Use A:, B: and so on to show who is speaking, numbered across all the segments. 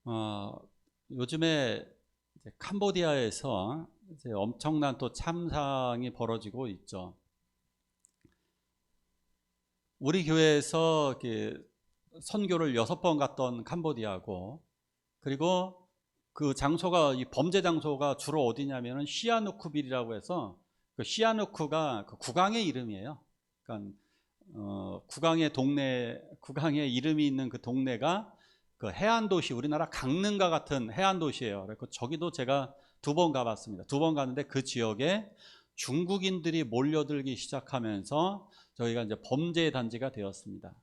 A: 어, 요즘에 이제 캄보디아에서 이제 엄청난 또 참상이 벌어지고 있죠. 우리 교회에서 이렇게 선교를 6번 갔던 캄보디아고, 그리고 그 장소가, 이 범죄 장소가 주로 어디냐면은 시아누쿠빌이라고 해서, 그 시아누쿠가 그 국왕의 이름이에요. 그러니까 국왕의 동네, 국왕의 이름이 있는 그 동네가 그 해안 도시, 우리나라 강릉과 같은 해안 도시예요. 그래서 저기도 제가 2번 가봤습니다. 2번 갔는데 그 지역에 중국인들이 몰려들기 시작하면서 저희가 이제 범죄 단지가 되었습니다.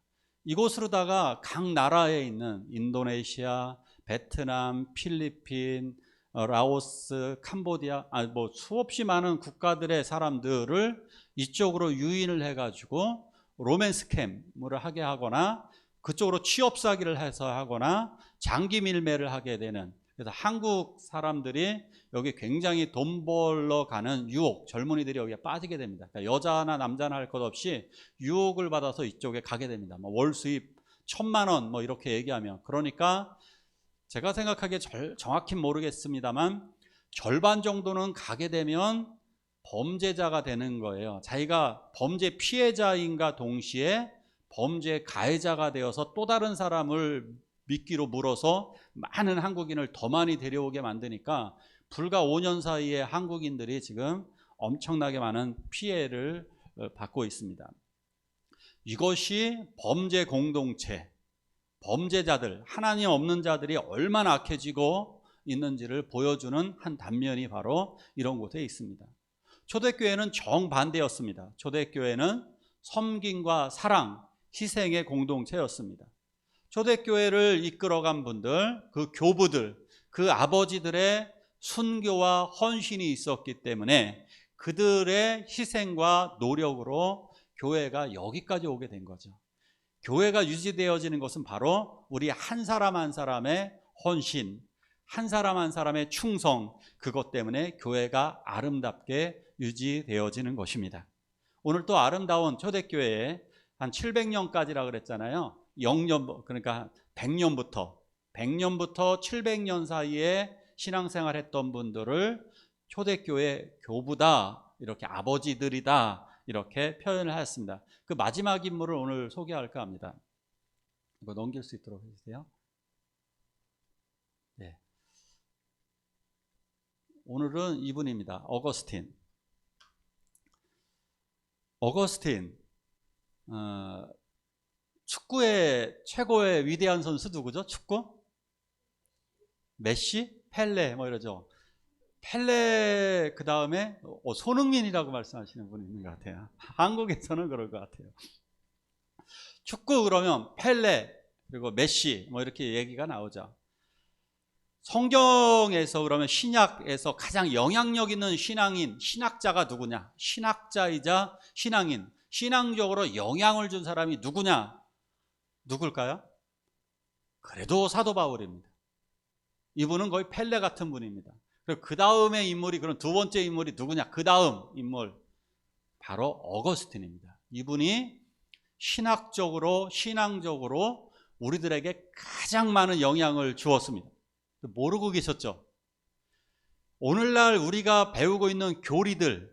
A: 이곳으로다가 각 나라에 있는 인도네시아, 베트남, 필리핀, 라오스, 캄보디아, 뭐 수없이 많은 국가들의 사람들을 이쪽으로 유인을 해가지고 로맨스 캠을 하게 하거나 그쪽으로 취업 사기를 해서 하거나 장기 밀매를 하게 되는, 그래서 한국 사람들이 여기 굉장히 돈 벌러 가는 유혹, 젊은이들이 여기에 빠지게 됩니다. 그러니까 여자나 남자나 할 것 없이 유혹을 받아서 이쪽에 가게 됩니다. 뭐 월 수입 1,000만 원 뭐 이렇게 얘기하면, 그러니까 제가 생각하기에 정확히 모르겠습니다만 절반 정도는 가게 되면 범죄자가 되는 거예요. 자기가 범죄 피해자인가 동시에 범죄 가해자가 되어서 또 다른 사람을 미끼로 물어서 많은 한국인을 더 많이 데려오게 만드니까 불과 5년 사이에 한국인들이 지금 엄청나게 많은 피해를 받고 있습니다. 이것이 범죄 공동체, 범죄자들, 하나님 없는 자들이 얼마나 악해지고 있는지를 보여주는 한 단면이 바로 이런 곳에 있습니다. 초대교회는 정반대였습니다. 초대교회는 섬김과 사랑, 희생의 공동체였습니다. 초대교회를 이끌어간 분들, 그 교부들, 그 아버지들의 순교와 헌신이 있었기 때문에 그들의 희생과 노력으로 교회가 여기까지 오게 된 거죠. 교회가 유지되어지는 것은 바로 우리 한 사람 한 사람의 헌신, 한 사람 한 사람의 충성, 그것 때문에 교회가 아름답게 유지되어지는 것입니다. 오늘 또 아름다운 초대교회에 한 700년까지라 그랬잖아요. 0년, 그러니까 100년부터 700년 사이에 신앙생활 했던 분들을 초대교회 교부다, 이렇게 아버지들이다, 이렇게 표현을 하였습니다. 그 마지막 인물을 오늘 소개할까 합니다. 이거 넘길 수 있도록 해주세요. 네. 오늘은 이분입니다. 어거스틴. 어거스틴, 축구의 최고의 위대한 선수 누구죠? 축구? 메시? 펠레 뭐 이러죠. 펠레 그 다음에 손흥민이라고 말씀하시는 분이 있는 것 같아요. 한국에서는 그럴 것 같아요. 축구 그러면 펠레 그리고 메시 뭐 이렇게 얘기가 나오죠. 성경에서 그러면 신약에서 가장 영향력 있는 신앙인, 신학자가 누구냐? 신학자이자 신앙인, 신앙적으로 영향을 준 사람이 누구냐? 누굴까요? 그래도 사도 바울입니다. 이분은 거의 펠레 같은 분입니다. 그리고 그 다음에 인물이, 그럼 두 번째 인물이 누구냐? 그 다음 인물 바로 어거스틴입니다. 이분이 신학적으로, 신앙적으로 우리들에게 가장 많은 영향을 주었습니다. 모르고 계셨죠? 오늘날 우리가 배우고 있는 교리들,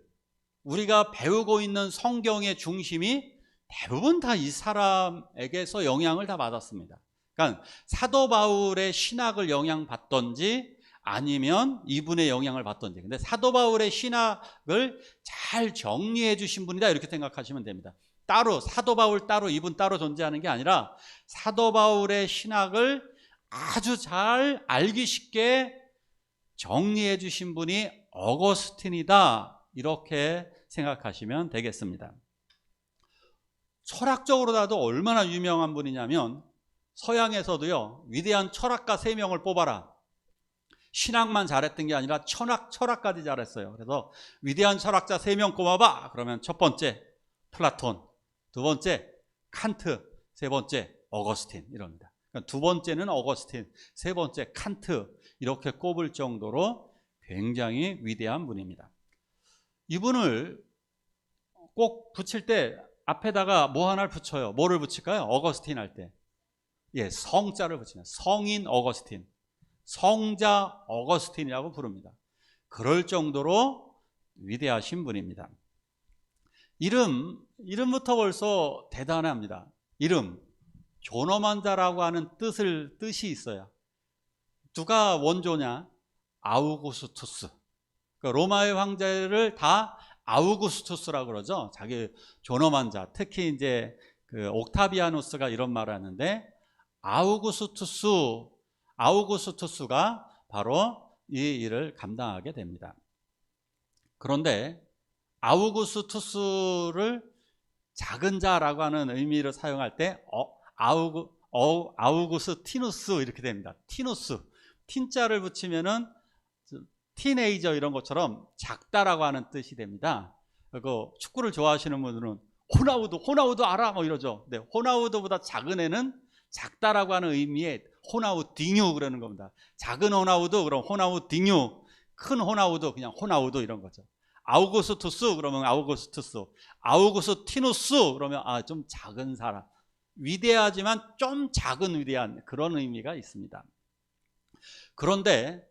A: 우리가 배우고 있는 성경의 중심이 대부분 다 이 사람에게서 영향을 다 받았습니다. 그러니까 사도 바울의 신학을 영향받던지 아니면 이분의 영향을 받던지. 근데 사도 바울의 신학을 잘 정리해 주신 분이다, 이렇게 생각하시면 됩니다. 따로 사도 바울 따로 이분 따로 존재하는 게 아니라 사도 바울의 신학을 아주 잘 알기 쉽게 정리해 주신 분이 어거스틴이다, 이렇게 생각하시면 되겠습니다. 철학적으로라도 얼마나 유명한 분이냐면 서양에서도요, 위대한 철학가 3명을 뽑아라. 신학만 잘했던 게 아니라 철학까지 잘했어요. 그래서 위대한 철학자 3명 꼽아봐. 그러면 첫 번째 플라톤, 두 번째 칸트, 세 번째 어거스틴, 이럽니다. 그러니까 두 번째는 어거스틴, 세 번째 칸트, 이렇게 꼽을 정도로 굉장히 위대한 분입니다. 이분을 꼭 붙일 때 앞에다가 뭐 하나를 붙여요. 뭐를 붙일까요? 어거스틴 할 때, 예, 성자를 붙이면 성인 어거스틴. 성자 어거스틴이라고 부릅니다. 그럴 정도로 위대하신 분입니다. 이름부터 벌써 대단합니다. 이름, 존엄한 자라고 하는 뜻이 있어요. 누가 원조냐? 아우구스투스. 그러니까 로마의 황제를 다 아우구스투스라고 그러죠. 자기 존엄한 자. 특히 이제 그 옥타비아누스가 이런 말을 하는데, 아우구스투스가 바로 이 일을 감당하게 됩니다. 그런데 아우구스투스를 작은 자라고 하는 의미를 사용할 때 아우구스티누스 이렇게 됩니다. 티누스, 틴자를 붙이면은 티네이저 이런 것처럼 작다라고 하는 뜻이 됩니다. 그 축구를 좋아하시는 분들은 호나우두 알아? 뭐 이러죠. 네, 호나우두보다 작은 애는 작다라고 하는 의미의 호나우딩유 그러는 겁니다. 작은 호나우두 그럼 호나우딩유, 큰 호나우두 그냥 호나우두 이런 거죠. 아우구스투스 그러면 아우구스투스, 아우구스티누스 그러면 좀 작은 사람, 위대하지만 좀 작은 위대한 그런 의미가 있습니다. 그런데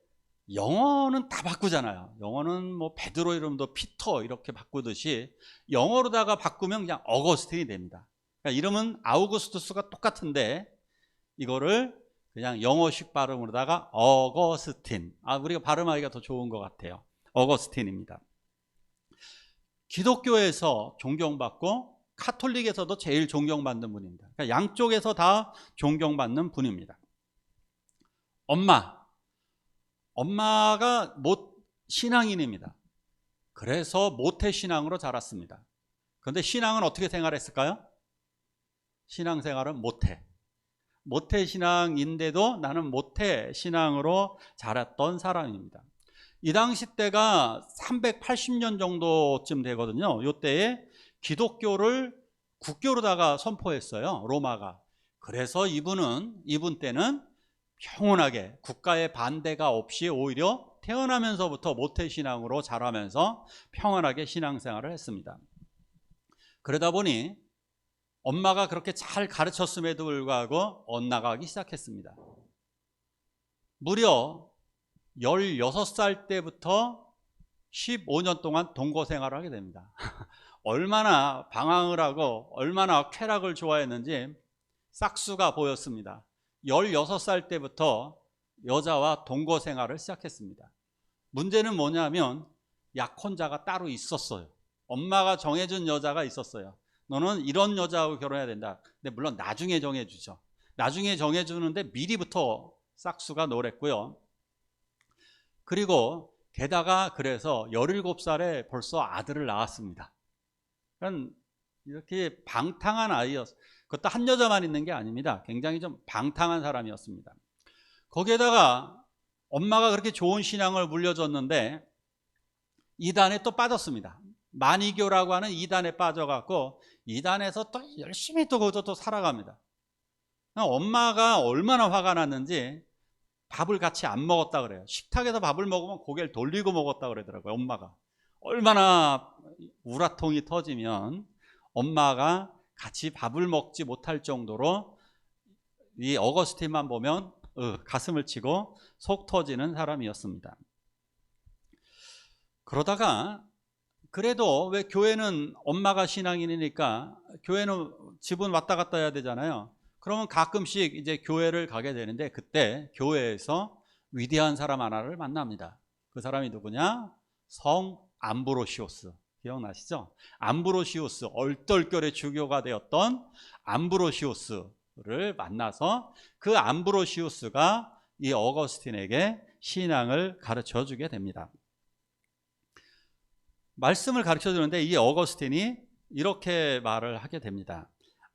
A: 영어는 다 바꾸잖아요. 영어는 뭐 베드로 이름도 피터 이렇게 바꾸듯이 영어로다가 바꾸면 그냥 어거스틴이 됩니다. 그러니까 이름은 아우구스투스가 똑같은데 이거를 그냥 영어식 발음으로다가 어거스틴, 우리가 발음하기가 더 좋은 것 같아요. 어거스틴입니다. 기독교에서 존경받고 카톨릭에서도 제일 존경받는 분입니다. 그러니까 양쪽에서 다 존경받는 분입니다. 엄마가 신앙인입니다. 그래서 모태신앙으로 자랐습니다. 그런데 신앙은 어떻게 생활했을까요? 신앙생활은 모태신앙인데도 나는 모태신앙으로 자랐던 사람입니다. 이 당시 때가 380년 정도쯤 되거든요. 이때에 기독교를 국교로다가 선포했어요, 로마가. 그래서 이분 때는 평온하게 국가의 반대가 없이 오히려 태어나면서부터 모태신앙으로 자라면서 평온하게 신앙생활을 했습니다. 그러다 보니 엄마가 그렇게 잘 가르쳤음에도 불구하고 엇나가기 시작했습니다. 무려 16살 때부터 15년 동안 동거생활을 하게 됩니다. 얼마나 방황을 하고 얼마나 쾌락을 좋아했는지 싹수가 보였습니다. 16살 때부터 여자와 동거생활을 시작했습니다. 문제는 뭐냐면 약혼자가 따로 있었어요. 엄마가 정해준 여자가 있었어요. 너는 이런 여자하고 결혼해야 된다. 근데 물론 나중에 정해주죠. 나중에 정해주는데 미리부터 싹수가 노랬고요. 그리고 게다가 그래서 17살에 벌써 아들을 낳았습니다. 그러니까 이렇게 방탕한 아이였어요. 그것도 한 여자만 있는 게 아닙니다. 굉장히 좀 방탕한 사람이었습니다. 거기에다가 엄마가 그렇게 좋은 신앙을 물려줬는데 이단에 또 빠졌습니다. 만이교라고 하는 이단에 빠져갖고 이단에서 또 열심히 또 거기서 또 살아갑니다. 엄마가 얼마나 화가 났는지 밥을 같이 안 먹었다 그래요. 식탁에서 밥을 먹으면 고개를 돌리고 먹었다 그러더라고요. 엄마가 얼마나 우라통이 터지면 엄마가 같이 밥을 먹지 못할 정도로 이 어거스틴만 보면 가슴을 치고 속 터지는 사람이었습니다. 그러다가 그래도 왜 교회는 엄마가 신앙인이니까 교회는 집은 왔다 갔다 해야 되잖아요. 그러면 가끔씩 이제 교회를 가게 되는데 그때 교회에서 위대한 사람 하나를 만납니다. 그 사람이 누구냐? 성 암브로시오스. 기억나시죠? 암브로시오스, 얼떨결에 주교가 되었던 암브로시오스를 만나서 그 암브로시오스가 이 어거스틴에게 신앙을 가르쳐 주게 됩니다. 말씀을 가르쳐 주는데 이 어거스틴이 이렇게 말을 하게 됩니다.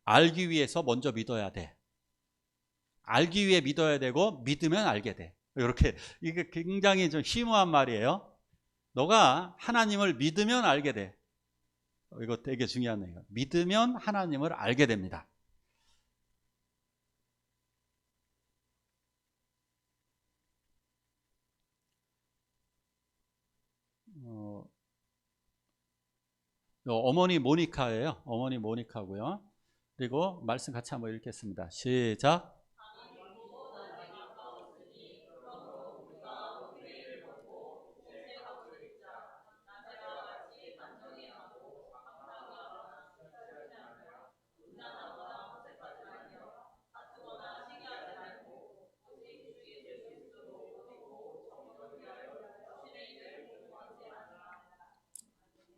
A: 알기 위해서 먼저 믿어야 돼. 알기 위해 믿어야 되고 믿으면 알게 돼. 이렇게 이게 굉장히 좀 심오한 말이에요. 너가 하나님을 믿으면 알게 돼. 이거 되게 중요한 얘기예요. 믿으면 하나님을 알게 됩니다. 어머니 모니카예요. 어머니 모니카고요. 그리고 말씀 같이 한번 읽겠습니다. 시작.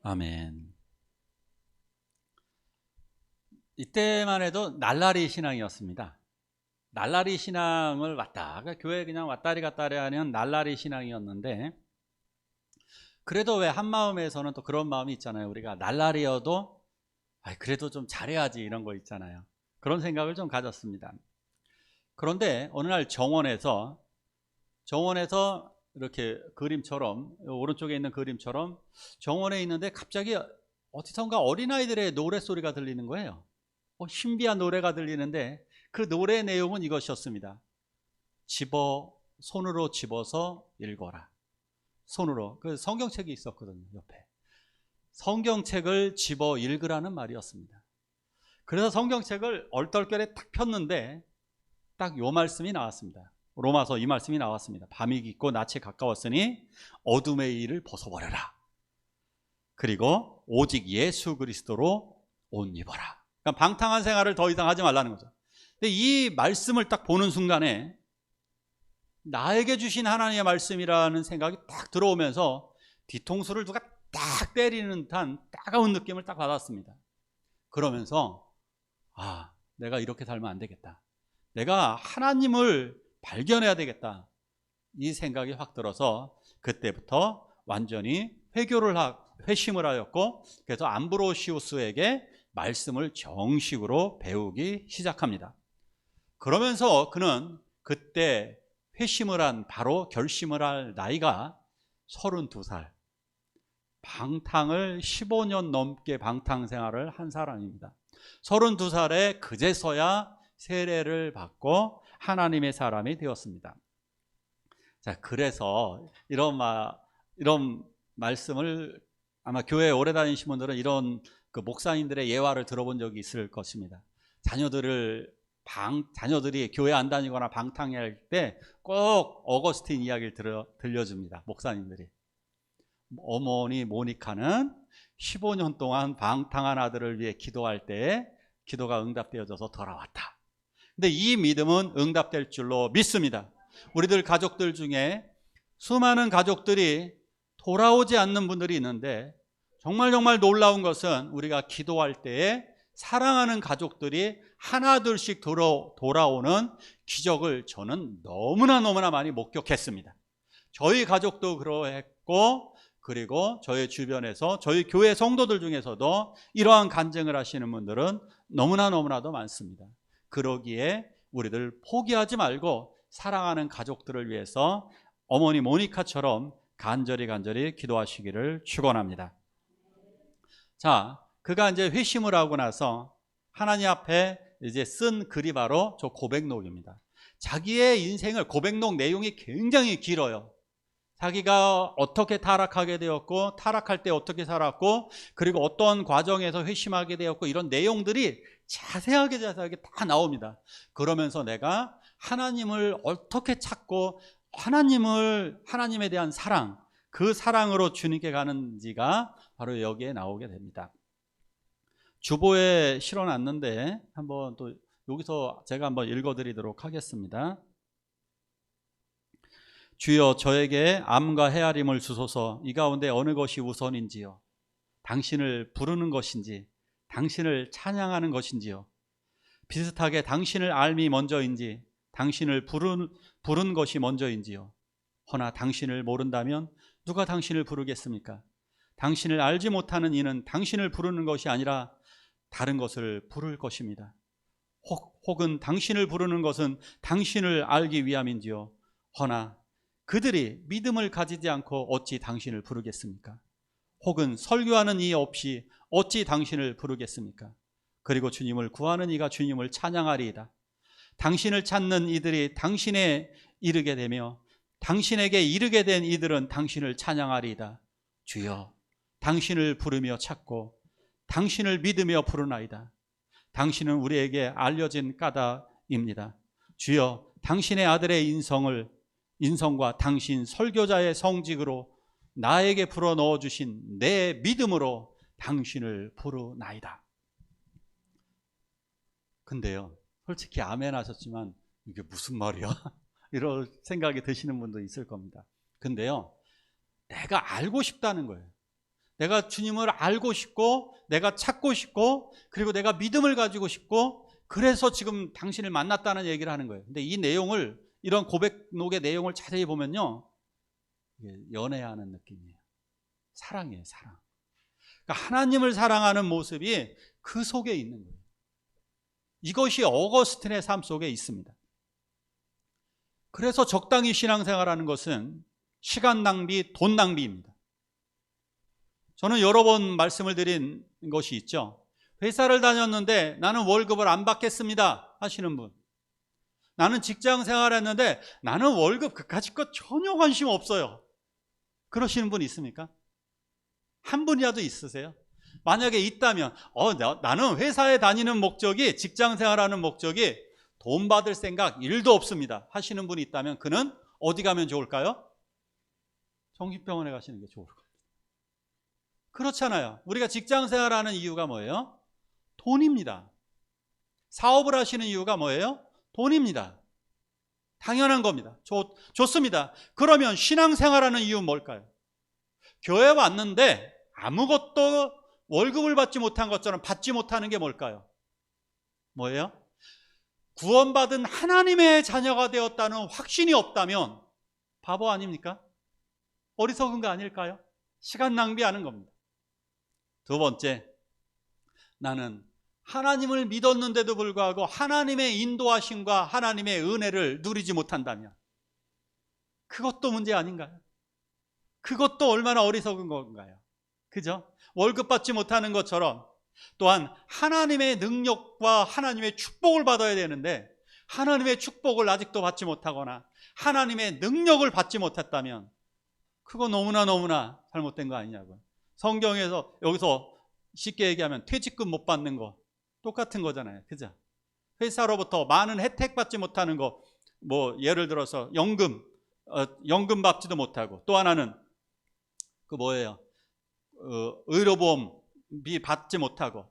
A: 아멘. 이때만 해도 날라리 신앙이었습니다. 날라리 신앙을 교회 그냥 왔다리 갔다리 하는 날라리 신앙이었는데, 그래도 왜 한마음에서는 또 그런 마음이 있잖아요. 우리가 날라리여도 그래도 좀 잘해야지, 이런 거 있잖아요. 그런 생각을 좀 가졌습니다. 그런데 어느 날 정원에서 이렇게 그림처럼, 오른쪽에 있는 그림처럼 정원에 있는데 갑자기 어디선가 어린아이들의 노래소리가 들리는 거예요. 신비한 노래가 들리는데 그 노래 내용은 이것이었습니다. 손으로 집어서 읽어라. 손으로. 그 성경책이 있었거든요, 옆에. 성경책을 집어 읽으라는 말이었습니다. 그래서 성경책을 얼떨결에 딱 폈는데 딱 요 말씀이 나왔습니다. 로마서 이 말씀이 나왔습니다. 밤이 깊고 낮이 가까웠으니 어둠의 일을 벗어버려라. 그리고 오직 예수 그리스도로 옷 입어라. 그러니까 방탕한 생활을 더 이상 하지 말라는 거죠. 근데 이 말씀을 딱 보는 순간에 나에게 주신 하나님의 말씀이라는 생각이 딱 들어오면서 뒤통수를 누가 딱 때리는 듯한 따가운 느낌을 딱 받았습니다. 그러면서 내가 이렇게 살면 안 되겠다. 내가 하나님을 발견해야 되겠다. 이 생각이 확 들어서 그때부터 완전히 회심을 하였고, 그래서 암브로시우스에게 말씀을 정식으로 배우기 시작합니다. 그러면서 그는 그때 바로 결심을 할 나이가 32살. 방탕을 15년 넘게 방탕 생활을 한 사람입니다. 32살에 그제서야 세례를 받고 하나님의 사람이 되었습니다. 자, 그래서 이런 말씀을 아마 교회에 오래 다니신 분들은 이런 그 목사님들의 예화를 들어본 적이 있을 것입니다. 자녀들이 교회 안 다니거나 방탕할 때 꼭 어거스틴 이야기를 들려줍니다. 목사님들이. 어머니 모니카는 15년 동안 방탕한 아들을 위해 기도할 때 기도가 응답되어져서 돌아왔다. 근데 이 믿음은 응답될 줄로 믿습니다. 우리들 가족들 중에 수많은 가족들이 돌아오지 않는 분들이 있는데, 정말 놀라운 것은 우리가 기도할 때에 사랑하는 가족들이 하나둘씩 돌아오는 기적을 저는 너무나 많이 목격했습니다. 저희 가족도 그러했고, 그리고 저희 주변에서 저희 교회 성도들 중에서도 이러한 간증을 하시는 분들은 너무나도 많습니다. 그러기에 우리들 포기하지 말고 사랑하는 가족들을 위해서 어머니 모니카처럼 간절히 기도하시기를 축원합니다. 자, 그가 이제 회심을 하고 나서 하나님 앞에 이제 쓴 글이 바로 저 고백록입니다. 자기의 인생을, 고백록 내용이 굉장히 길어요. 자기가 어떻게 타락하게 되었고, 타락할 때 어떻게 살았고, 그리고 어떤 과정에서 회심하게 되었고, 이런 내용들이 자세하게 다 나옵니다. 그러면서 내가 하나님을 어떻게 찾고 하나님에 대한 사랑, 그 사랑으로 주님께 가는지가 바로 여기에 나오게 됩니다. 주보에 실어놨는데 한번 또 여기서 제가 한번 읽어드리도록 하겠습니다. 주여, 저에게 암과 헤아림을 주소서. 이 가운데 어느 것이 우선인지요? 당신을 부르는 것인지, 당신을 찬양하는 것인지요? 비슷하게 당신을 알미 먼저인지, 당신을 부른 것이 먼저인지요? 허나 당신을 모른다면 누가 당신을 부르겠습니까? 당신을 알지 못하는 이는 당신을 부르는 것이 아니라 다른 것을 부를 것입니다. 혹은 당신을 부르는 것은 당신을 알기 위함인지요? 허나 그들이 믿음을 가지지 않고 어찌 당신을 부르겠습니까? 혹은 설교하는 이 없이 어찌 당신을 부르겠습니까? 그리고 주님을 구하는 이가 주님을 찬양하리이다. 당신을 찾는 이들이 당신에 이르게 되며 당신에게 이르게 된 이들은 당신을 찬양하리이다. 주여, 당신을 부르며 찾고 당신을 믿으며 부르나이다. 당신은 우리에게 알려진 까닭입니다. 주여, 당신의 아들의 인성과 당신 설교자의 성직으로 나에게 불어 넣어주신 내 믿음으로 당신을 부르나이다. 근데요, 솔직히 아멘 하셨지만 이게 무슨 말이야? 이런 생각이 드시는 분도 있을 겁니다. 근데요, 내가 알고 싶다는 거예요. 내가 주님을 알고 싶고, 내가 찾고 싶고, 그리고 내가 믿음을 가지고 싶고, 그래서 지금 당신을 만났다는 얘기를 하는 거예요. 근데 이 내용을, 이런 고백록의 내용을 자세히 보면요, 연애하는 느낌이에요. 사랑이에요, 사랑. 그러니까 하나님을 사랑하는 모습이 그 속에 있는 거예요. 이것이 어거스틴의 삶 속에 있습니다. 그래서 적당히 신앙생활하는 것은 시간 낭비, 돈 낭비입니다. 저는 여러 번 말씀을 드린 것이 있죠. 회사를 다녔는데 나는 월급을 안 받겠습니다 하시는 분, 나는 직장 생활했는데 나는 월급 그까짓 것 전혀 관심 없어요, 그러시는 분 있습니까? 한 분이라도 있으세요? 만약에 있다면 나는 회사에 다니는 목적이, 직장 생활하는 목적이 돈 받을 생각 1도 없습니다 하시는 분이 있다면 그는 어디 가면 좋을까요? 정신병원에 가시는 게 좋을 겁니다. 그렇잖아요. 우리가 직장 생활하는 이유가 뭐예요? 돈입니다. 사업을 하시는 이유가 뭐예요? 돈입니다. 당연한 겁니다. 좋습니다. 그러면 신앙생활하는 이유는 뭘까요? 교회 왔는데 아무것도 월급을 받지 못한 것처럼 받지 못하는 게 뭘까요? 뭐예요? 구원받은 하나님의 자녀가 되었다는 확신이 없다면 바보 아닙니까? 어리석은 거 아닐까요? 시간 낭비하는 겁니다. 두 번째, 나는 하나님을 믿었는데도 불구하고 하나님의 인도하심과 하나님의 은혜를 누리지 못한다면 그것도 문제 아닌가요? 그것도 얼마나 어리석은 건가요? 그죠? 월급 받지 못하는 것처럼 또한 하나님의 능력과 하나님의 축복을 받아야 되는데 하나님의 축복을 아직도 받지 못하거나 하나님의 능력을 받지 못했다면 그거 너무나 잘못된 거 아니냐고요. 성경에서, 여기서 쉽게 얘기하면 퇴직금 못 받는 거 똑같은 거잖아요. 그죠? 회사로부터 많은 혜택 받지 못하는 거, 뭐 예를 들어서 연금 받지도 못하고, 또 하나는 그 뭐예요? 의료보험비 받지 못하고,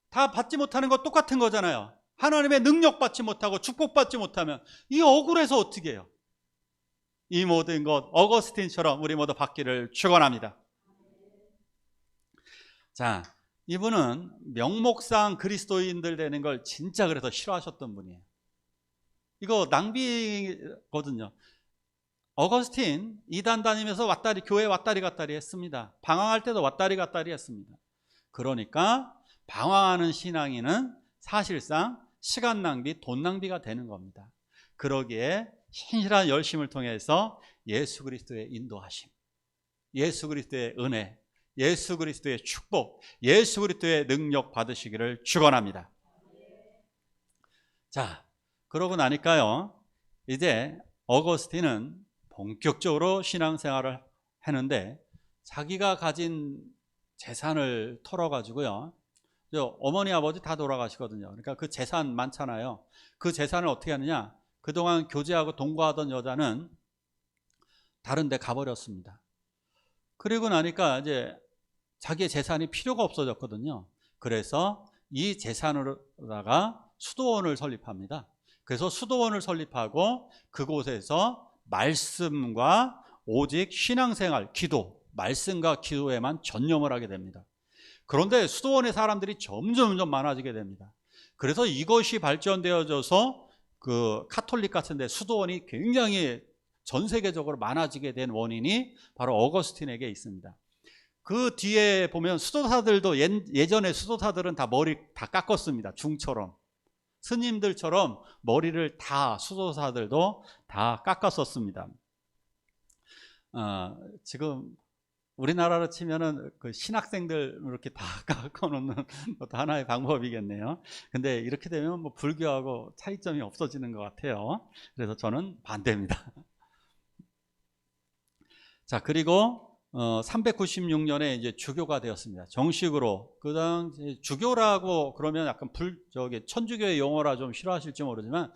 A: 다 받지 못하는 거 똑같은 거잖아요. 하나님의 능력 받지 못하고 축복 받지 못하면 이 억울해서 어떻게 해요? 이 모든 것 어거스틴처럼 우리 모두 받기를 축원합니다. 자, 이분은 명목상 그리스도인들 되는 걸 진짜 그래서 싫어하셨던 분이에요. 이거 낭비거든요. 어거스틴 이단 다니면서 교회 왔다리 갔다리 했습니다. 방황할 때도 왔다리 갔다리 했습니다. 그러니까 방황하는 신앙인은 사실상 시간 낭비, 돈 낭비가 되는 겁니다. 그러기에 신실한 열심을 통해서 예수 그리스도의 인도하심, 예수 그리스도의 은혜, 예수 그리스도의 축복, 예수 그리스도의 능력 받으시기를 축원합니다. 자, 그러고 나니까요, 이제 어거스틴은 본격적으로 신앙생활을 하는데 자기가 가진 재산을 털어가지고요, 어머니 아버지 다 돌아가시거든요. 그러니까 그 재산 많잖아요. 그 재산을 어떻게 하느냐, 그동안 교제하고 동거하던 여자는 다른 데 가버렸습니다. 그리고 나니까 이제 자기의 재산이 필요가 없어졌거든요. 그래서 이 재산으로다가 수도원을 설립합니다. 그래서 수도원을 설립하고 그곳에서 말씀과 오직 신앙생활, 기도, 말씀과 기도에만 전념을 하게 됩니다. 그런데 수도원의 사람들이 점점 많아지게 됩니다. 그래서 이것이 발전되어져서 그 카톨릭 같은데 수도원이 굉장히 전 세계적으로 많아지게 된 원인이 바로 어거스틴에게 있습니다. 그 뒤에 보면 수도사들도 예전에 수도사들은 다 머리 다 깎았습니다. 중처럼. 스님들처럼 머리를 다 수도사들도 다 깎았었습니다. 지금 우리나라로 치면은 그 신학생들 이렇게 다 깎아놓는 것도 하나의 방법이겠네요. 근데 이렇게 되면 뭐 불교하고 차이점이 없어지는 것 같아요. 그래서 저는 반대입니다. 자, 그리고 396년에 이제 주교가 되었습니다. 정식으로. 그다음 주교라고 그러면 약간 천주교의 용어라 좀 싫어하실지 모르지만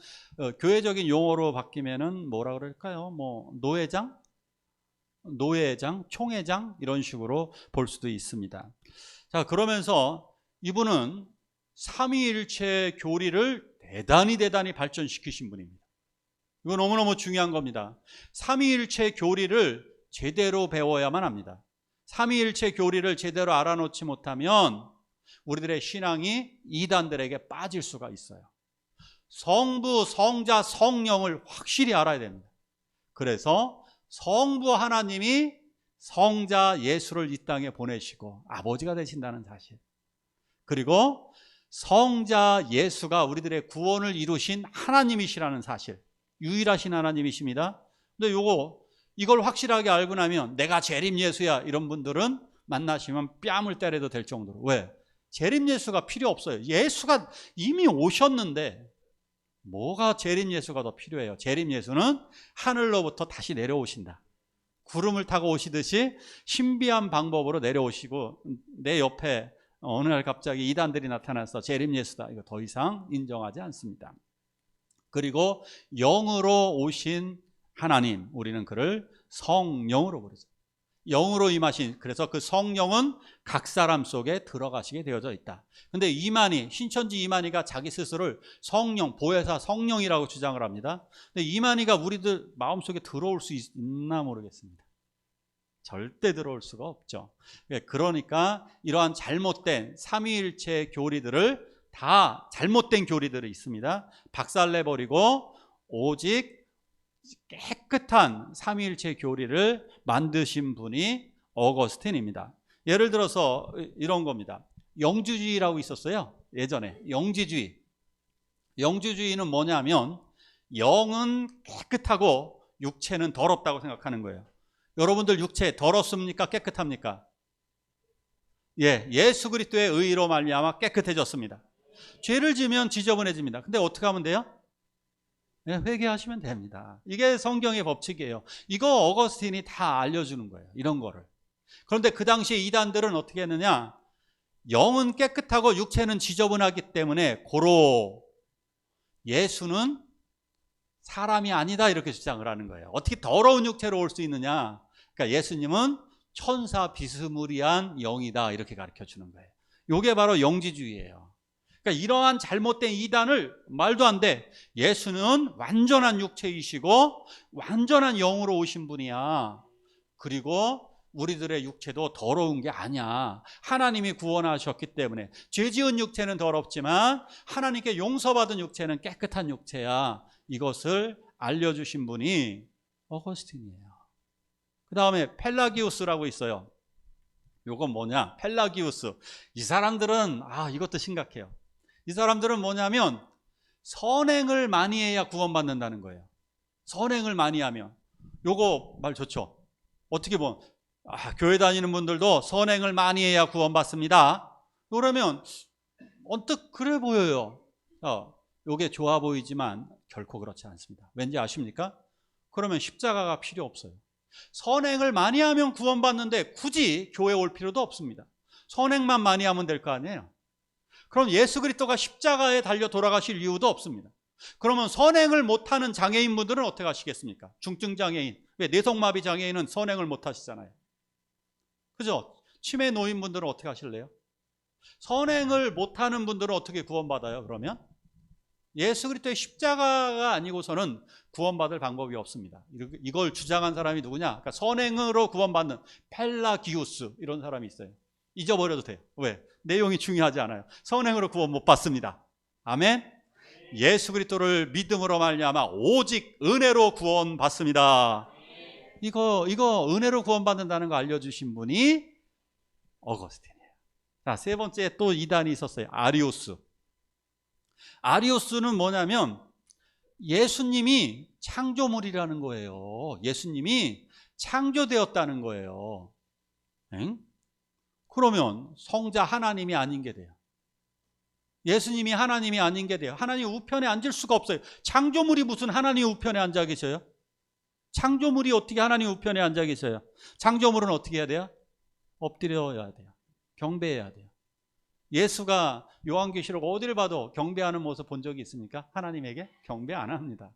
A: 교회적인 용어로 바뀌면은 뭐라 그럴까요? 뭐 노회장, 총회장 이런 식으로 볼 수도 있습니다. 자, 그러면서 이분은 삼위일체 교리를 대단히 발전시키신 분입니다. 이거 너무너무 중요한 겁니다. 삼위일체 교리를 제대로 배워야만 합니다. 삼위일체 교리를 제대로 알아놓지 못하면 우리들의 신앙이 이단들에게 빠질 수가 있어요. 성부, 성자, 성령을 확실히 알아야 됩니다. 그래서 성부 하나님이 성자 예수를 이 땅에 보내시고 아버지가 되신다는 사실, 그리고 성자 예수가 우리들의 구원을 이루신 하나님이시라는 사실, 유일하신 하나님이십니다. 근데 이걸 확실하게 알고 나면 내가 재림 예수야 이런 분들은 만나시면 뺨을 때려도 될 정도로. 왜? 재림 예수가 필요 없어요. 예수가 이미 오셨는데 뭐가 재림 예수가 더 필요해요? 재림 예수는 하늘로부터 다시 내려오신다. 구름을 타고 오시듯이 신비한 방법으로 내려오시고 내 옆에 어느 날 갑자기 이단들이 나타나서 재림 예수다, 이거 더 이상 인정하지 않습니다. 그리고 영으로 오신 하나님, 우리는 그를 성령으로 부르죠. 영으로 임하신, 그래서 그 성령은 각 사람 속에 들어가시게 되어져 있다. 근데 이만희, 신천지 이만희가 자기 스스로를 성령, 보혜사 성령이라고 주장을 합니다. 근데 이만희가 우리들 마음속에 들어올 수 있나 모르겠습니다. 절대 들어올 수가 없죠. 그러니까 이러한 잘못된 삼위일체 교리들을, 다 잘못된 교리들이 있습니다. 박살내버리고 오직 깨끗한 삼위일체 교리를 만드신 분이 어거스틴입니다. 예를 들어서 이런 겁니다. 영주주의라고 있었어요. 예전에 영지주의. 영주주의는 뭐냐면 영은 깨끗하고 육체는 더럽다고 생각하는 거예요. 여러분들 육체 더럽습니까? 깨끗합니까? 예수 그리스도의 의로 말미암아 깨끗해졌습니다. 죄를 지으면 지저분해집니다. 근데 어떻게 하면 돼요? 회개하시면 됩니다. 이게 성경의 법칙이에요. 이거 어거스틴이 다 알려주는 거예요. 이런 거를. 그런데 그 당시에 이단들은 어떻게 했느냐? 영은 깨끗하고 육체는 지저분하기 때문에 고로 예수는 사람이 아니다, 이렇게 주장을 하는 거예요. 어떻게 더러운 육체로 올 수 있느냐? 그러니까 예수님은 천사 비스무리한 영이다, 이렇게 가르쳐 주는 거예요. 이게 바로 영지주의예요. 그러니까 이러한 잘못된 이단을, 말도 안 돼, 예수는 완전한 육체이시고 완전한 영으로 오신 분이야. 그리고 우리들의 육체도 더러운 게 아니야. 하나님이 구원하셨기 때문에. 죄 지은 육체는 더럽지만 하나님께 용서받은 육체는 깨끗한 육체야. 이것을 알려주신 분이 어거스틴이에요. 그 다음에 펠라기우스라고 있어요. 이건 뭐냐? 펠라기우스. 이 사람들은 이것도 심각해요. 이 사람들은 뭐냐면 선행을 많이 해야 구원받는다는 거예요. 선행을 많이 하면. 요거 말 좋죠? 어떻게 보면 교회 다니는 분들도 선행을 많이 해야 구원받습니다. 그러면 언뜻 그래 보여요. 요게 좋아 보이지만 결코 그렇지 않습니다. 왠지 아십니까? 그러면 십자가가 필요 없어요. 선행을 많이 하면 구원받는데 굳이 교회 올 필요도 없습니다. 선행만 많이 하면 될 거 아니에요. 그럼 예수 그리스도가 십자가에 달려 돌아가실 이유도 없습니다. 그러면 선행을 못하는 장애인분들은 어떻게 하시겠습니까? 중증장애인, 왜 뇌성마비 장애인은 선행을 못하시잖아요. 그죠? 치매 노인분들은 어떻게 하실래요? 선행을 못하는 분들은 어떻게 구원받아요? 그러면 예수 그리스도의 십자가가 아니고서는 구원받을 방법이 없습니다. 이걸 주장한 사람이 누구냐? 그러니까 선행으로 구원받는 펠라기우스, 이런 사람이 있어요. 잊어버려도 돼요. 왜? 내용이 중요하지 않아요. 선행으로 구원 못 받습니다. 아멘. 예수 그리스도를 믿음으로 말미암아 오직 은혜로 구원받습니다. 이거 은혜로 구원받는다는 거 알려주신 분이 어거스틴이에요. 자, 세 번째 또 이단이 있었어요. 아리우스. 아리우스는 뭐냐면 예수님이 창조물이라는 거예요. 예수님이 창조되었다는 거예요. 응? 그러면 성자 하나님이 아닌 게 돼요. 예수님이 하나님이 아닌 게 돼요. 하나님 우편에 앉을 수가 없어요. 창조물이 무슨 하나님 우편에 앉아 계셔요? 창조물이 어떻게 하나님 우편에 앉아 계셔요? 창조물은 어떻게 해야 돼요? 엎드려야 돼요. 경배해야 돼요. 예수가 요한계시록 어디를 봐도 경배하는 모습 본 적이 있습니까? 하나님에게 경배 안 합니다.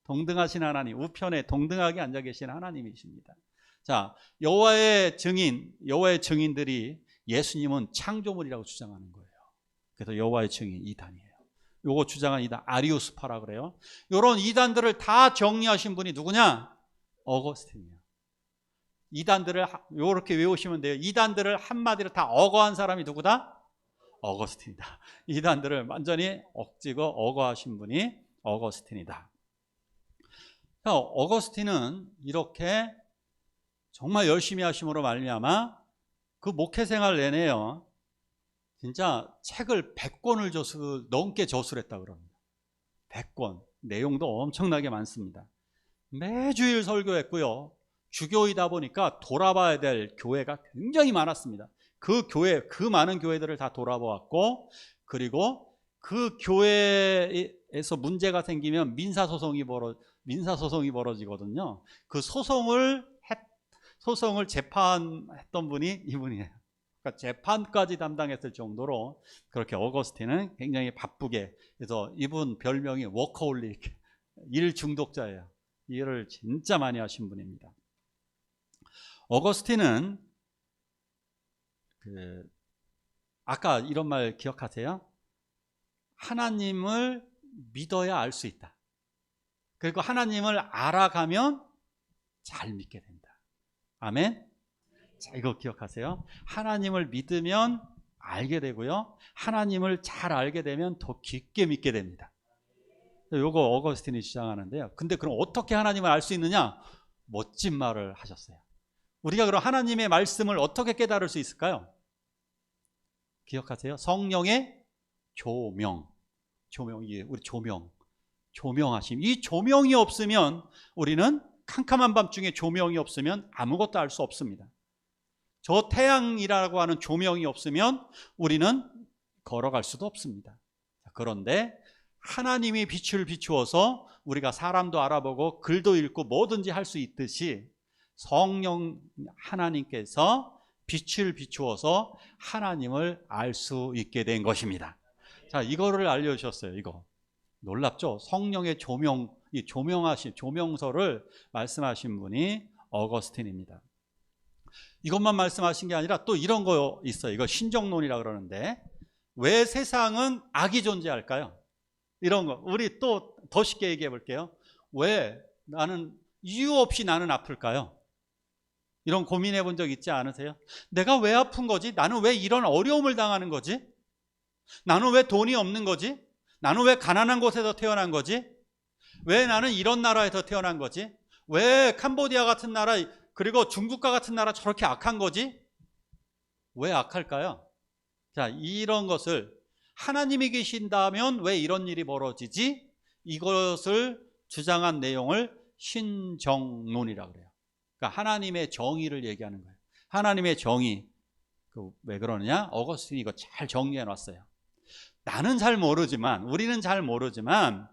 A: 동등하신 하나님, 우편에 동등하게 앉아 계신 하나님이십니다. 자, 여호와의 증인들이 예수님은 창조물이라고 주장하는 거예요. 그래서 여호와의 증인 이단이에요. 요거 주장한 이단 아리우스파라 그래요. 이런 이단들을 다 정리하신 분이 누구냐? 어거스틴이에요. 이단들을 이렇게 외우시면 돼요. 이단들을 한마디로 다 억어한 사람이 누구다? 어거스틴이다. 이단들을 완전히 억지고 억어하신 분이 어거스틴이다. 어거스틴은 이렇게 정말 열심히 하심으로 말미암아 그 목회 생활 내내요, 진짜 책을 100권을 넘게 저술했다 그럽니다. 100권. 내용도 엄청나게 많습니다. 매주일 설교했고요. 주교이다 보니까 돌아봐야 될 교회가 굉장히 많았습니다. 그 많은 교회들을 다 돌아보았고, 그리고 그 교회에서 문제가 생기면 민사소송이 벌어지거든요. 그 소송을 재판했던 분이 이분이에요. 그러니까 재판까지 담당했을 정도로 그렇게 어거스틴은 굉장히 바쁘게, 그래서 이분 별명이 워커홀릭, 일 중독자예요. 일을 진짜 많이 하신 분입니다. 어거스틴은 아까 이런 말 기억하세요? 하나님을 믿어야 알 수 있다. 그리고 하나님을 알아가면 잘 믿게 된다. 아멘? 자, 이거 기억하세요. 하나님을 믿으면 알게 되고요, 하나님을 잘 알게 되면 더 깊게 믿게 됩니다. 요거 어거스틴이 주장하는데요. 근데 그럼 어떻게 하나님을 알 수 있느냐? 멋진 말을 하셨어요. 우리가 그럼 하나님의 말씀을 어떻게 깨달을 수 있을까요? 기억하세요? 성령의 조명. 우리 조명하심. 이 조명이 없으면, 우리는 캄캄한 밤중에 조명이 없으면 아무것도 알 수 없습니다. 저 태양이라고 하는 조명이 없으면 우리는 걸어갈 수도 없습니다. 그런데 하나님이 빛을 비추어서 우리가 사람도 알아보고 글도 읽고 뭐든지 할 수 있듯이, 성령 하나님께서 빛을 비추어서 하나님을 알 수 있게 된 것입니다. 자, 이거를 알려주셨어요. 이거 놀랍죠? 성령의 이 조명서를 말씀하신 분이 어거스틴입니다. 이것만 말씀하신 게 아니라 또 이런 거 있어요. 이거 신정론이라 그러는데, 왜 세상은 악이 존재할까요? 이런 거 우리 또 더 쉽게 얘기해 볼게요. 왜 이유 없이 나는 아플까요? 이런 고민해 본 적 있지 않으세요? 내가 왜 아픈 거지? 나는 왜 이런 어려움을 당하는 거지? 나는 왜 돈이 없는 거지? 나는 왜 가난한 곳에서 태어난 거지? 왜 나는 이런 나라에서 태어난 거지? 왜 캄보디아 같은 나라, 그리고 중국과 같은 나라 저렇게 악한 거지? 왜 악할까요? 자, 이런 것을 하나님이 계신다면 왜 이런 일이 벌어지지? 이것을 주장한 내용을 신정론이라고 그래요. 그러니까 하나님의 정의를 얘기하는 거예요. 하나님의 정의. 왜 그러느냐? 어거스틴이 이거 잘 정리해 놨어요. 우리는 잘 모르지만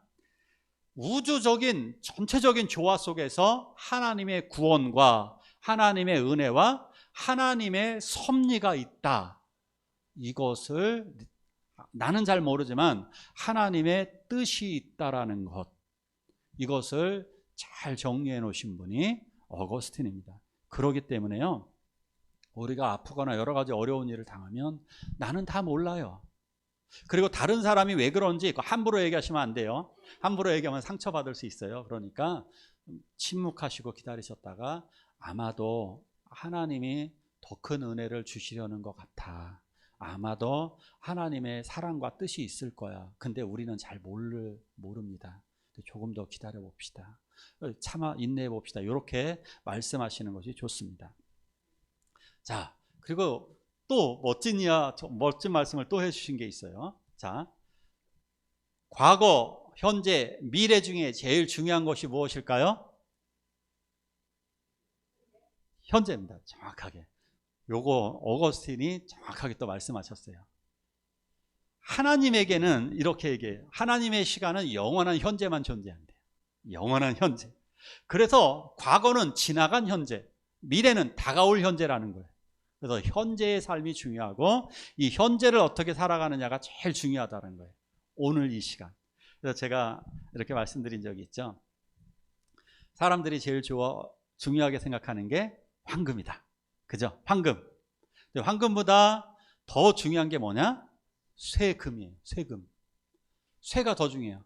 A: 우주적인 전체적인 조화 속에서 하나님의 구원과 하나님의 은혜와 하나님의 섭리가 있다. 이것을 나는 잘 모르지만 하나님의 뜻이 있다라는 것, 이것을 잘 정리해 놓으신 분이 어거스틴입니다. 그렇기 때문에요, 우리가 아프거나 여러 가지 어려운 일을 당하면 나는 다 몰라요. 그리고 다른 사람이 왜 그런지 함부로 얘기하시면 안 돼요. 함부로 얘기하면 상처받을 수 있어요. 그러니까 침묵하시고 기다리셨다가 아마도 하나님이 더 큰 은혜를 주시려는 것 같아. 아마도 하나님의 사랑과 뜻이 있을 거야. 근데 우리는 잘 모릅니다. 조금 더 기다려 봅시다. 참아 인내해 봅시다. 이렇게 말씀하시는 것이 좋습니다. 자, 그리고 또 멋진 말씀을 또 해주신 게 있어요. 자, 과거, 현재, 미래 중에 제일 중요한 것이 무엇일까요? 현재입니다. 정확하게. 요거 어거스틴이 정확하게 또 말씀하셨어요. 하나님에게는 이렇게 얘기해요. 하나님의 시간은 영원한 현재만 존재한대요. 영원한 현재. 그래서 과거는 지나간 현재, 미래는 다가올 현재라는 거예요. 그래서 현재의 삶이 중요하고 이 현재를 어떻게 살아가느냐가 제일 중요하다는 거예요. 오늘 이 시간. 그래서 제가 이렇게 말씀드린 적이 있죠. 사람들이 제일 중요하게 생각하는 게 황금이다. 그죠? 황금. 황금보다 더 중요한 게 뭐냐? 쇠금이에요. 쇠가 더 중요해요.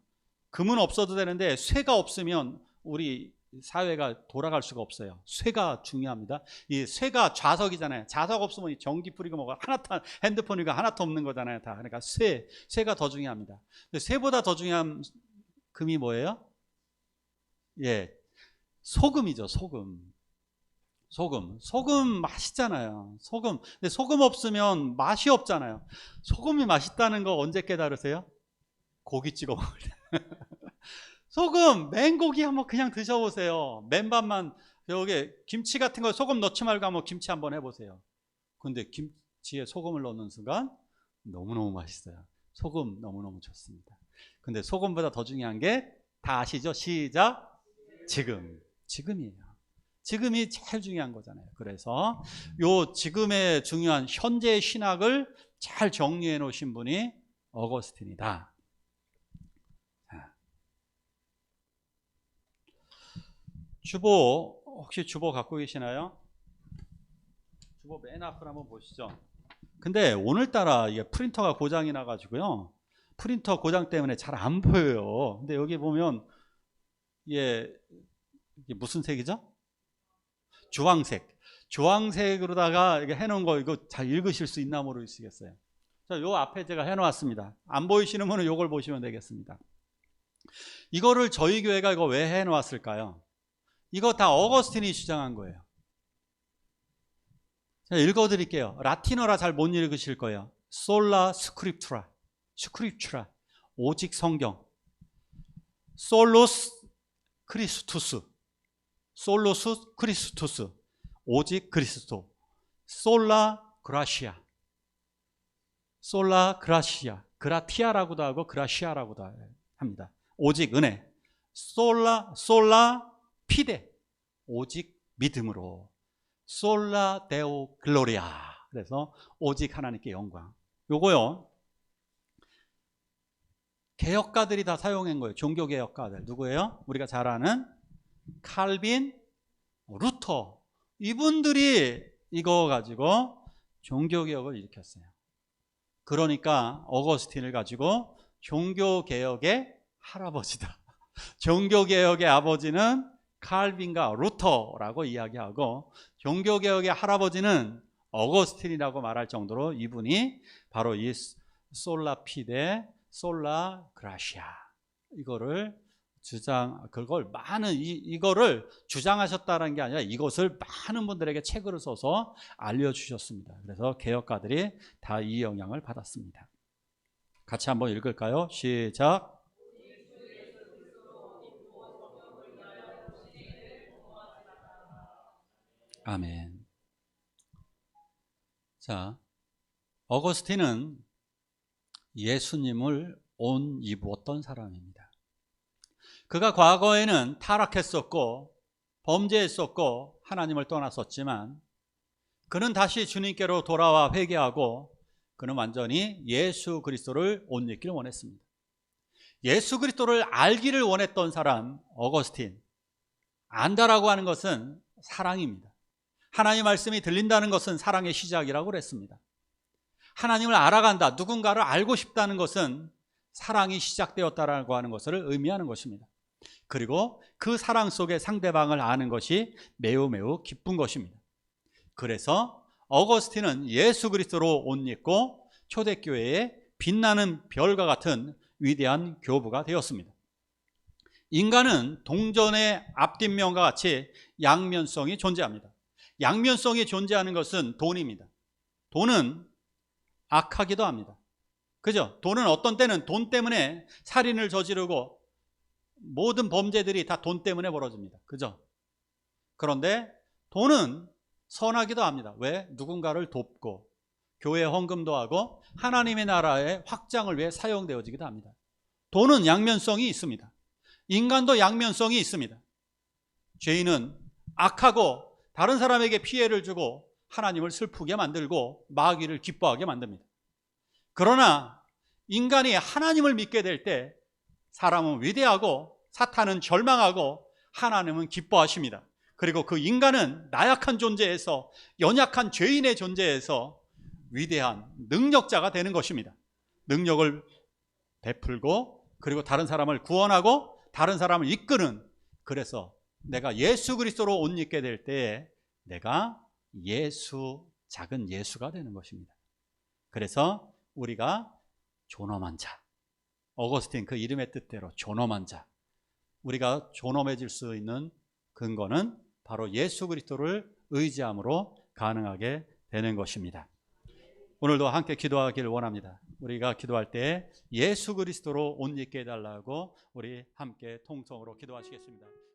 A: 금은 없어도 되는데 쇠가 없으면 우리 사회가 돌아갈 수가 없어요. 쇠가 중요합니다. 이 쇠가 좌석이잖아요. 좌석 없으면 이 전기 뿌리고 뭐가 하나도, 핸드폰이가 하나도 없는 거잖아요. 다. 그러니까 쇠가 더 중요합니다. 근데 쇠보다 더 중요한 금이 뭐예요? 예, 소금이죠. 소금 맛있잖아요. 근데 소금 없으면 맛이 없잖아요. 소금이 맛있다는 거 언제 깨달으세요? 고기 찍어 먹을 때. 소금, 맹고기 한번 그냥 드셔보세요. 맨밥만, 여기 김치 같은 거 소금 넣지 말고 한번 김치 한번 해보세요. 근데 김치에 소금을 넣는 순간 너무너무 맛있어요. 소금 너무너무 좋습니다. 근데 소금보다 더 중요한 게 다 아시죠? 시작. 지금이에요. 지금이 제일 중요한 거잖아요. 그래서 요 지금의 중요한 현재의 신학을 잘 정리해 놓으신 분이 어거스틴이다. 주보, 혹시 주보 갖고 계시나요? 주보 맨 앞을 한번 보시죠. 근데 오늘따라 이게 프린터가 고장이 나가지고요. 프린터 고장 때문에 잘 안 보여요. 근데 여기 보면 이게 무슨 색이죠? 주황색으로다가 이게 해놓은 거 이거 잘 읽으실 수 있나 모르겠어요. 자, 요 앞에 제가 해놓았습니다. 안 보이시는 분은 요걸 보시면 되겠습니다. 이거를 저희 교회가 이거 왜 해놓았을까요? 이거 다 어거스틴이 주장한 거예요. 제가 읽어드릴게요. 라틴어라 잘 못 읽으실 거예요. 솔라 스크립투라, 오직 성경. 솔로스 크리스투스, 오직 그리스도. 솔라 그라시아, 그라티아라고도 하고 그라시아라고도 합니다. 오직 은혜. 솔라 피데, 오직 믿음으로. 솔라 데오 글로리아, 그래서 오직 하나님께 영광. 요거요, 개혁가들이 다 사용한 거예요. 종교개혁가들. 누구예요? 우리가 잘 아는 칼빈, 루터. 이분들이 이거 가지고 종교개혁을 일으켰어요. 그러니까 어거스틴을 가지고 종교개혁의 할아버지다. 종교개혁의 아버지는 칼빈과 루터라고 이야기하고, 종교개혁의 할아버지는 어거스틴이라고 말할 정도로 이분이 바로 이 솔라 피데, 솔라 그라시아, 이거를 이거를 주장하셨다는 게 아니라 이것을 많은 분들에게 책으로 써서 알려주셨습니다. 그래서 개혁가들이 다 이 영향을 받았습니다. 같이 한번 읽을까요? 시작. 아멘. 자, 어거스틴은 예수님을 옷 입었던 사람입니다. 그가 과거에는 타락했었고 범죄했었고 하나님을 떠났었지만, 그는 다시 주님께로 돌아와 회개하고 그는 완전히 예수 그리스도를 옷 입기를 원했습니다. 예수 그리스도를 알기를 원했던 사람 어거스틴. 안다라고 하는 것은 사랑입니다. 하나님의 말씀이 들린다는 것은 사랑의 시작이라고 그랬습니다. 하나님을 알아간다, 누군가를 알고 싶다는 것은 사랑이 시작되었다라고 하는 것을 의미하는 것입니다. 그리고 그 사랑 속에 상대방을 아는 것이 매우 매우 기쁜 것입니다. 그래서 어거스틴은 예수 그리스도로 옷 입고 초대교회의 빛나는 별과 같은 위대한 교부가 되었습니다. 인간은 동전의 앞뒷면과 같이 양면성이 존재합니다. 양면성이 존재하는 것은 돈입니다. 돈은 악하기도 합니다. 그죠? 돈은 어떤 때는 돈 때문에 살인을 저지르고 모든 범죄들이 다 돈 때문에 벌어집니다. 그죠? 그런데 돈은 선하기도 합니다. 왜? 누군가를 돕고 교회 헌금도 하고 하나님의 나라의 확장을 위해 사용되어지기도 합니다. 돈은 양면성이 있습니다. 인간도 양면성이 있습니다. 죄인은 악하고 다른 사람에게 피해를 주고 하나님을 슬프게 만들고 마귀를 기뻐하게 만듭니다. 그러나 인간이 하나님을 믿게 될 때 사람은 위대하고 사탄은 절망하고 하나님은 기뻐하십니다. 그리고 그 인간은 나약한 존재에서, 연약한 죄인의 존재에서 위대한 능력자가 되는 것입니다. 능력을 베풀고 그리고 다른 사람을 구원하고 다른 사람을 이끄는, 그래서 내가 예수 그리스도로 옷 입게 될 때 내가 작은 예수가 되는 것입니다. 그래서 우리가 존엄한 자, 어거스틴 그 이름의 뜻대로 존엄한 자, 우리가 존엄해질 수 있는 근거는 바로 예수 그리스도를 의지함으로 가능하게 되는 것입니다. 오늘도 함께 기도하기를 원합니다. 우리가 기도할 때 예수 그리스도로 옷 입게 해달라고 우리 함께 통성으로 기도하시겠습니다.